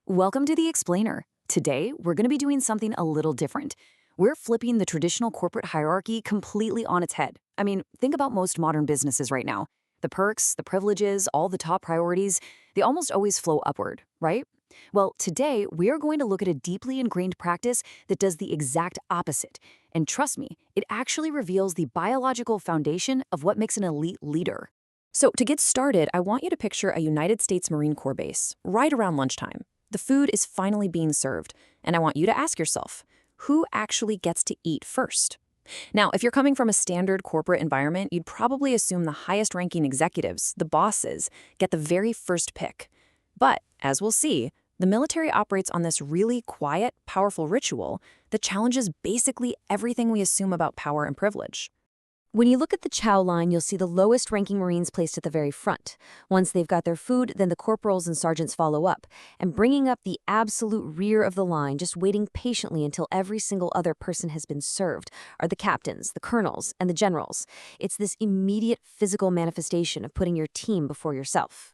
Welcome to The Explainer. Today, we're going to be doing something a little different. We're flipping the traditional corporate hierarchy completely on its head. I mean, think about most modern businesses right now. The perks, the privileges, all the top priorities, they almost always flow upward, right? Well, today, we are going to look at a deeply ingrained practice that does the exact opposite. And trust me, it actually reveals the biological foundation of what makes an elite leader. So to get started, I want you to picture a United States Marine Corps base right around lunchtime. The food is finally being served, and I want you to ask yourself, who actually gets to eat first? Now, if you're coming from a standard corporate environment, you'd probably assume the highest-ranking executives, the bosses, get the very first pick. But, as we'll see, the military operates on this really quiet, powerful ritual that challenges basically everything we assume about power and privilege. When you look at the chow line, you'll see the lowest-ranking Marines placed at the very front. Once they've got their food, then the corporals and sergeants follow up, and bringing up the absolute rear of the line, just waiting patiently until every single other person has been served, are the captains, the colonels, and the generals. It's this immediate physical manifestation of putting your team before yourself.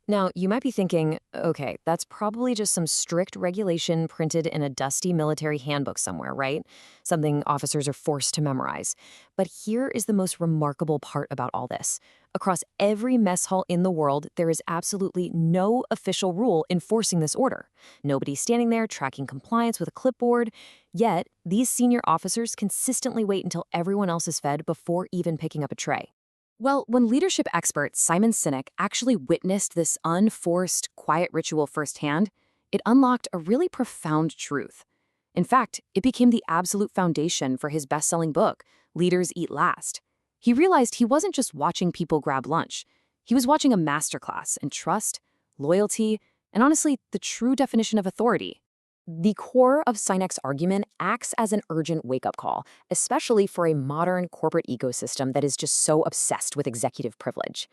Now, you might be thinking, okay, that's probably just some strict regulation printed in a dusty military handbook somewhere, right? Something officers are forced to memorize. But here is the most remarkable part about all this. Across every mess hall in the world, there is absolutely no official rule enforcing this order. Nobody's standing there tracking compliance with a clipboard. Yet, these senior officers consistently wait until everyone else is fed before even picking up a tray. Well, when leadership expert Simon Sinek actually witnessed this unforced, quiet ritual firsthand, it unlocked a really profound truth. In fact, it became the absolute foundation for his best-selling book, Leaders Eat Last. He realized he wasn't just watching people grab lunch. He was watching a masterclass in trust, loyalty, and honestly, the true definition of authority. The core of Sinek's argument acts as an urgent wake-up call, especially for a modern corporate ecosystem that is just so obsessed with executive privilege.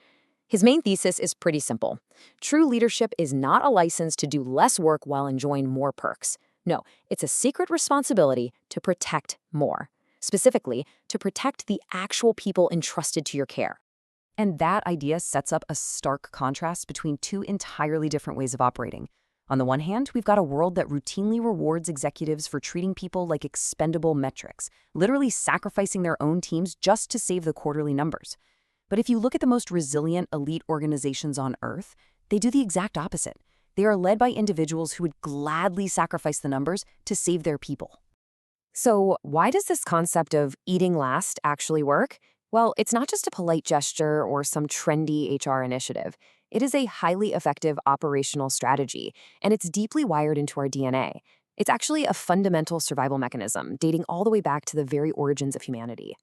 His main thesis is pretty simple. True leadership is not a license to do less work while enjoying more perks. No, it's a secret responsibility to protect more. Specifically, to protect the actual people entrusted to your care. And that idea sets up a stark contrast between two entirely different ways of operating. On the one hand, we've got a world that routinely rewards executives for treating people like expendable metrics, literally sacrificing their own teams just to save the quarterly numbers. But if you look at the most resilient elite organizations on Earth, they do the exact opposite. They are led by individuals who would gladly sacrifice the numbers to save their people. So why does this concept of eating last actually work? Well, it's not just a polite gesture or some trendy HR initiative. It is a highly effective operational strategy, and it's deeply wired into our DNA. It's actually a fundamental survival mechanism, dating all the way back to the very origins of humanity.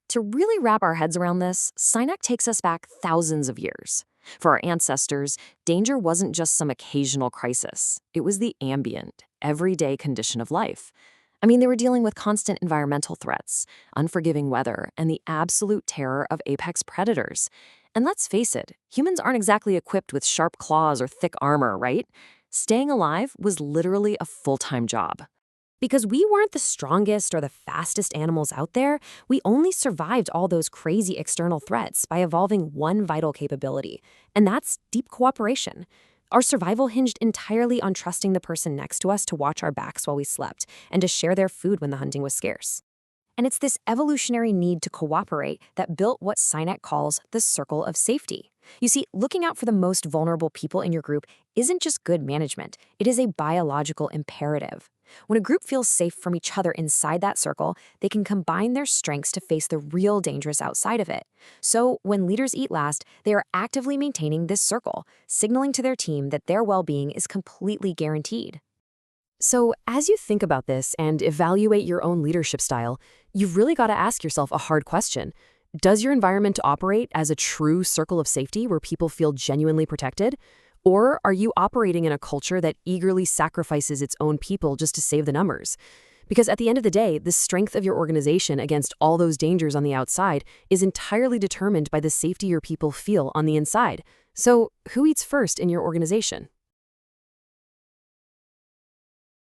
To really wrap our heads around this, Sinek takes us back thousands of years. For our ancestors, danger wasn't just some occasional crisis. It was the ambient, everyday condition of life. I mean, they were dealing with constant environmental threats, unforgiving weather, and the absolute terror of apex predators. And let's face it, humans aren't exactly equipped with sharp claws or thick armor, right? Staying alive was literally a full-time job. Because we weren't the strongest or the fastest animals out there, we only survived all those crazy external threats by evolving one vital capability, and that's deep cooperation. Our survival hinged entirely on trusting the person next to us to watch our backs while we slept and to share their food when the hunting was scarce. And it's this evolutionary need to cooperate that built what Sinek calls the circle of safety. You see, looking out for the most vulnerable people in your group isn't just good management, it is a biological imperative. When a group feels safe from each other inside that circle, they can combine their strengths to face the real dangers outside of it. So, when leaders eat last, they are actively maintaining this circle, signaling to their team that their well-being is completely guaranteed. So, as you think about this and evaluate your own leadership style, you've really got to ask yourself a hard question. Does your environment operate as a true circle of safety where people feel genuinely protected? Or are you operating in a culture that eagerly sacrifices its own people just to save the numbers? Because at the end of the day, the strength of your organization against all those dangers on the outside is entirely determined by the safety your people feel on the inside. So, who eats first in your organization?